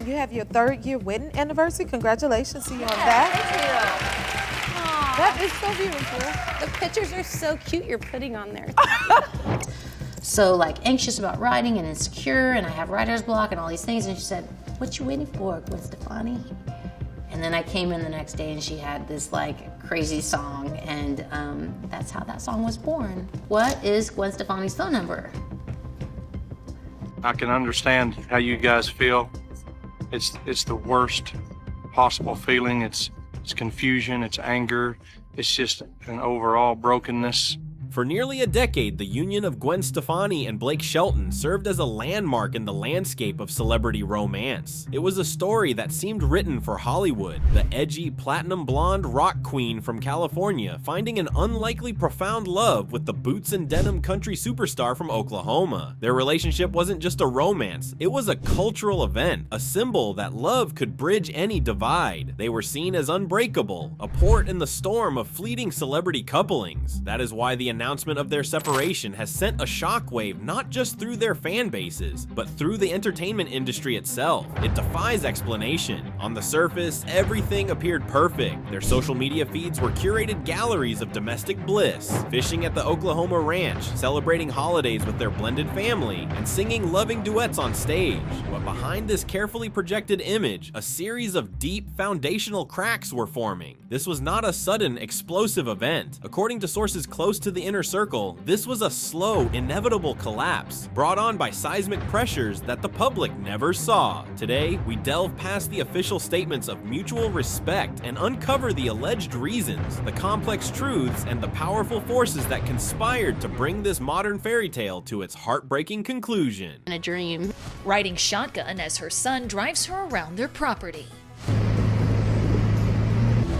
You have your 3rd year wedding anniversary. Congratulations to you on that. That is so beautiful. The pictures are so cute you're putting on there. So like anxious about writing and insecure, and I have writer's block and all these things. And she said, "What you waiting for, Gwen Stefani?" And then I came in the next day and she had this like crazy song, and that's how that song was born. What is Gwen Stefani's phone number? I can understand how you guys feel. It's the worst possible feeling. It's confusion, it's anger, it's just an overall brokenness. For nearly a decade, the union of Gwen Stefani and Blake Shelton served as a landmark in the landscape of celebrity romance. It was a story that seemed written for Hollywood, the edgy, platinum blonde rock queen from California finding an unlikely profound love with the boots-and-denim country superstar from Oklahoma. Their relationship wasn't just a romance, it was a cultural event, a symbol that love could bridge any divide. They were seen as unbreakable, a port in the storm of fleeting celebrity couplings. That is why the announcement of their separation has sent a shockwave not just through their fan bases, but through the entertainment industry itself. It defies explanation. On the surface, everything appeared perfect. Their social media feeds were curated galleries of domestic bliss, fishing at the Oklahoma ranch, celebrating holidays with their blended family, and singing loving duets on stage. But behind this carefully projected image, a series of deep foundational cracks were forming. This was not a sudden, explosive event. According to sources close to the inner circle, this was a slow, inevitable collapse, brought on by seismic pressures that the public never saw. Today, we delve past the official statements of mutual respect and uncover the alleged reasons, the complex truths, and the powerful forces that conspired to bring this modern fairy tale to its heartbreaking conclusion. In a dream. Riding shotgun as her son drives her around their property.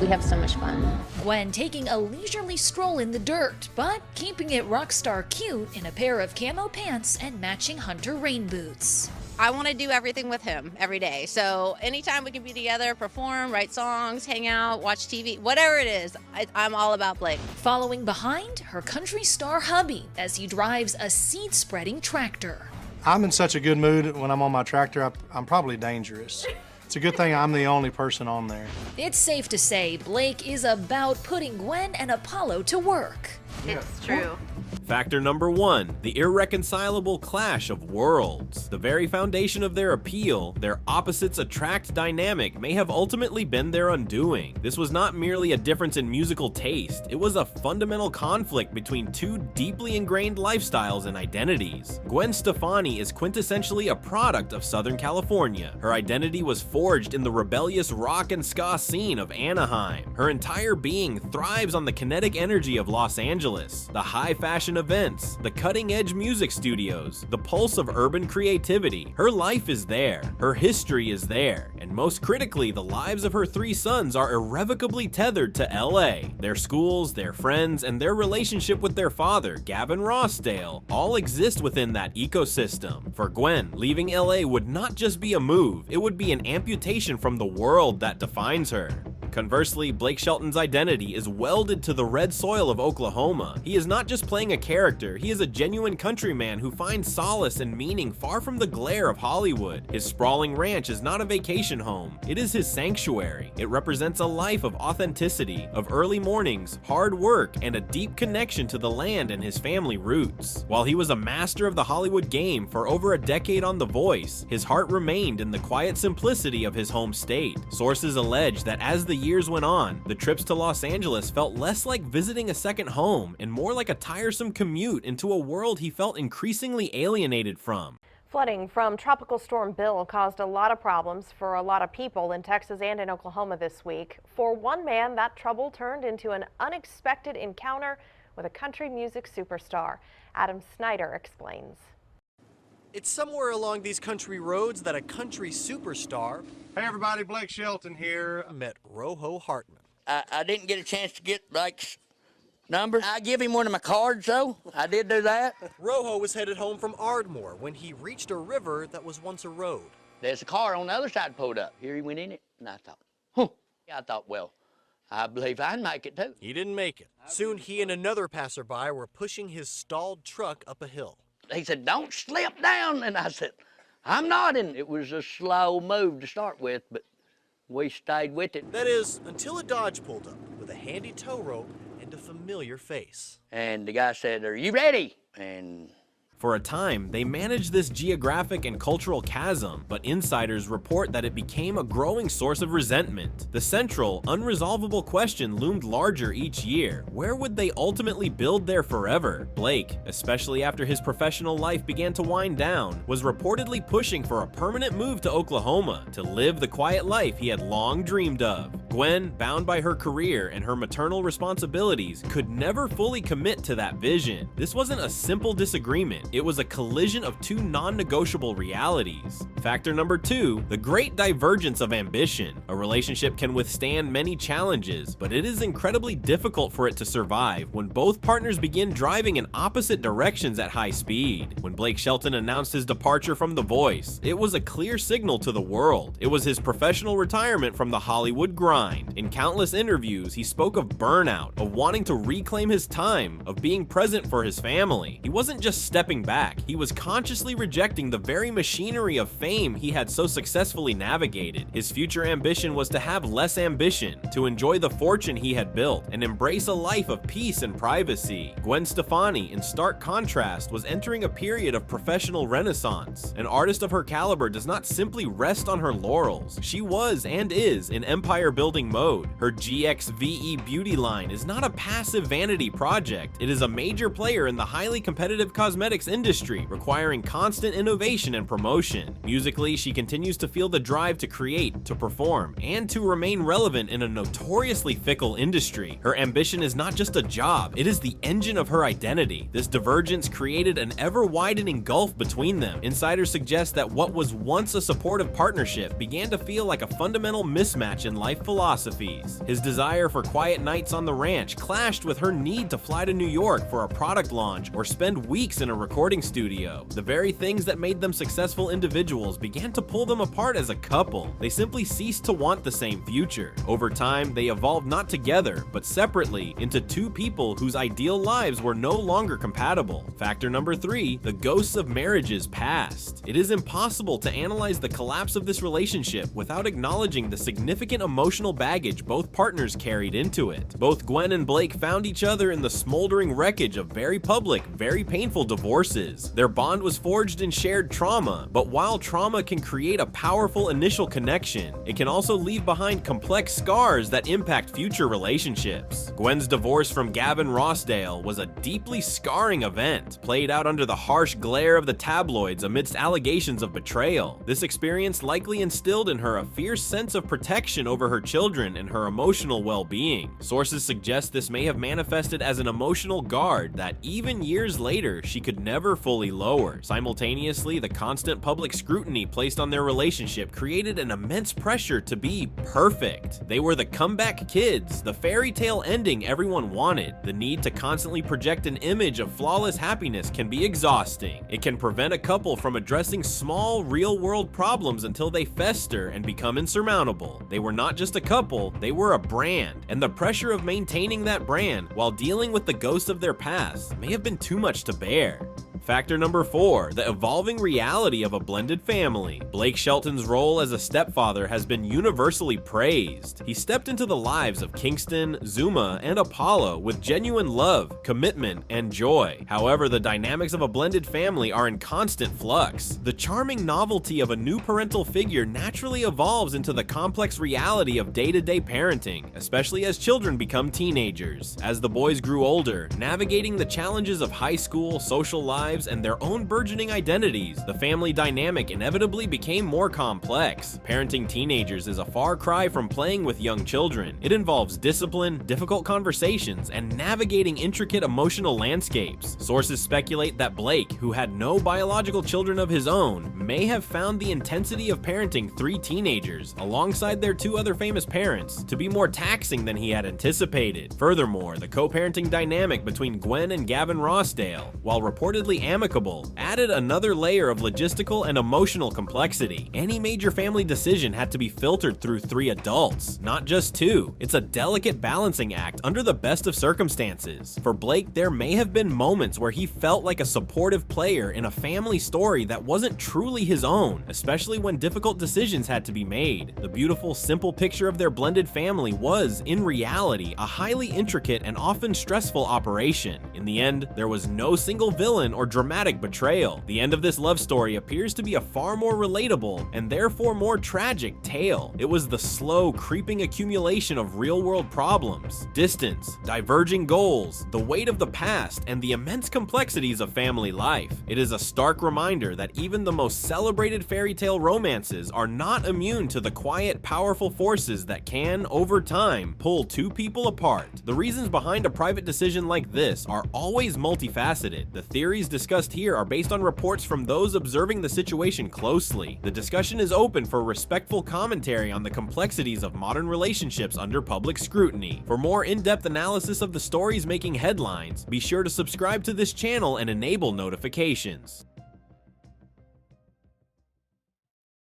We have so much fun. Gwen taking a leisurely stroll in the dirt, but keeping it rock star cute in a pair of camo pants and matching hunter rain boots. I want to do everything with him every day. So anytime we can be together, perform, write songs, hang out, watch TV, whatever it is, I'm all about Blake. Following behind her country star hubby as he drives a seed-spreading tractor. I'm in such a good mood when I'm on my tractor, I'm probably dangerous. It's a good thing I'm the only person on there. It's safe to say Blake is about putting Gwen and Apollo to work. It's true. Factor number 1, the irreconcilable clash of worlds. The very foundation of their appeal, their opposites attract dynamic, may have ultimately been their undoing. This was not merely a difference in musical taste, it was a fundamental conflict between two deeply ingrained lifestyles and identities. Gwen Stefani is quintessentially a product of Southern California. Her identity was forged in the rebellious rock and ska scene of Anaheim. Her entire being thrives on the kinetic energy of Los Angeles, the high fashion events, the cutting-edge music studios, the pulse of urban creativity. Her life is there, her history is there, and most critically, the lives of her 3 sons are irrevocably tethered to LA. Their schools, their friends, and their relationship with their father, Gavin Rossdale, all exist within that ecosystem. For Gwen, leaving LA would not just be a move, it would be an amputation from the world that defines her. Conversely, Blake Shelton's identity is welded to the red soil of Oklahoma. He is not just playing a character, he is a genuine countryman who finds solace and meaning far from the glare of Hollywood. His sprawling ranch is not a vacation home, it is his sanctuary. It represents a life of authenticity, of early mornings, hard work, and a deep connection to the land and his family roots. While he was a master of the Hollywood game for over a decade on The Voice, his heart remained in the quiet simplicity of his home state. Sources allege that as the years went on, the trips to Los Angeles felt less like visiting a second home and more like a tiresome commute into a world he felt increasingly alienated from. Flooding from Tropical Storm Bill caused a lot of problems for a lot of people in Texas and in Oklahoma this week. For one man, that trouble turned into an unexpected encounter with a country music superstar. Adam Snyder explains. It's somewhere along these country roads that a country superstar, Hey everybody, Blake Shelton here, met Rojo Hartman. I didn't get a chance to get Blake's number. I give him one of my cards though. I did do that. Rojo was headed home from Ardmore when he reached a river that was once a road. There's a car on the other side pulled up. Here he went in it, and I thought, huh. I thought, well, I believe I'd make it too. He didn't make it. Soon he and another passerby were pushing his stalled truck up a hill. He said, don't slip down. And I said, I'm nodding. It was a slow move to start with, but we stayed with it. That is, until a Dodge pulled up with a handy tow rope and a familiar face. And the guy said, "Are you ready?" And For a time, they managed this geographic and cultural chasm, but insiders report that it became a growing source of resentment. The central, unresolvable question loomed larger each year. Where would they ultimately build their forever? Blake, especially after his professional life began to wind down, was reportedly pushing for a permanent move to Oklahoma to live the quiet life he had long dreamed of. Gwen, bound by her career and her maternal responsibilities, could never fully commit to that vision. This wasn't a simple disagreement. It was a collision of two non-negotiable realities. Factor number 2, the great divergence of ambition. A relationship can withstand many challenges, but it is incredibly difficult for it to survive when both partners begin driving in opposite directions at high speed. When Blake Shelton announced his departure from The Voice, it was a clear signal to the world. It was his professional retirement from the Hollywood grind. In countless interviews, he spoke of burnout, of wanting to reclaim his time, of being present for his family. He wasn't just stepping back, he was consciously rejecting the very machinery of fame he had so successfully navigated. His future ambition was to have less ambition, to enjoy the fortune he had built, and embrace a life of peace and privacy. Gwen Stefani, in stark contrast, was entering a period of professional renaissance. An artist of her caliber does not simply rest on her laurels. She was and is in empire-building mode. Her GXVE beauty line is not a passive vanity project. It is a major player in the highly competitive cosmetics industry, requiring constant innovation and promotion. Musically, she continues to feel the drive to create, to perform, and to remain relevant in a notoriously fickle industry. Her ambition is not just a job, it is the engine of her identity. This divergence created an ever-widening gulf between them. Insiders suggest that what was once a supportive partnership began to feel like a fundamental mismatch in life philosophies. His desire for quiet nights on the ranch clashed with her need to fly to New York for a product launch or spend weeks in a recording studio. The very things that made them successful individuals began to pull them apart as a couple. They simply ceased to want the same future. Over time, they evolved not together, but separately into two people whose ideal lives were no longer compatible. Factor number 3, the ghosts of marriages past. It is impossible to analyze the collapse of this relationship without acknowledging the significant emotional baggage both partners carried into it. Both Gwen and Blake found each other in the smoldering wreckage of very public, very painful divorces. Their bond was forged in shared trauma, but while trauma can create a powerful initial connection, it can also leave behind complex scars that impact future relationships. Gwen's divorce from Gavin Rossdale was a deeply scarring event, played out under the harsh glare of the tabloids amidst allegations of betrayal. This experience likely instilled in her a fierce sense of protection over her children and her emotional well-being. Sources suggest this may have manifested as an emotional guard that even years later she could never fully lower. Simultaneously, the constant public scrutiny placed on their relationship created an immense pressure to be perfect. They were the comeback kids, the fairy tale ending everyone wanted. The need to constantly project an image of flawless happiness can be exhausting. It can prevent a couple from addressing small, real-world problems until they fester and become insurmountable. They were not just a couple, they were a brand, and the pressure of maintaining that brand while dealing with the ghosts of their past may have been too much to bear. Factor number 4, the evolving reality of a blended family. Blake Shelton's role as a stepfather has been universally praised. He stepped into the lives of Kingston, Zuma, and Apollo with genuine love, commitment, and joy. However, the dynamics of a blended family are in constant flux. The charming novelty of a new parental figure naturally evolves into the complex reality of day-to-day parenting, especially as children become teenagers. As the boys grew older, navigating the challenges of high school, social lives, and their own burgeoning identities, the family dynamic inevitably became more complex. Parenting teenagers is a far cry from playing with young children. It involves discipline, difficult conversations, and navigating intricate emotional landscapes. Sources speculate that Blake, who had no biological children of his own, may have found the intensity of parenting 3 teenagers, alongside their 2 other famous parents, to be more taxing than he had anticipated. Furthermore, the co-parenting dynamic between Gwen and Gavin Rossdale, while reportedly family amicable added another layer of logistical and emotional complexity. Any major family decision had to be filtered through 3 adults, not just 2. It's a delicate balancing act under the best of circumstances. For Blake, there may have been moments where he felt like a supportive player in a family story that wasn't truly his own, especially when difficult decisions had to be made. The beautiful, simple picture of their blended family was, in reality, a highly intricate and often stressful operation. In the end, there was no single villain or dramatic betrayal. The end of this love story appears to be a far more relatable and therefore more tragic tale. It was the slow, creeping accumulation of real-world problems, distance, diverging goals, the weight of the past, and the immense complexities of family life. It is a stark reminder that even the most celebrated fairy tale romances are not immune to the quiet, powerful forces that can, over time, pull 2 people apart. The reasons behind a private decision like this are always multifaceted. The theories discussed here are based on reports from those observing the situation closely. The discussion is open for respectful commentary on the complexities of modern relationships under public scrutiny. For more in-depth analysis of the stories making headlines, be sure to subscribe to this channel and enable notifications.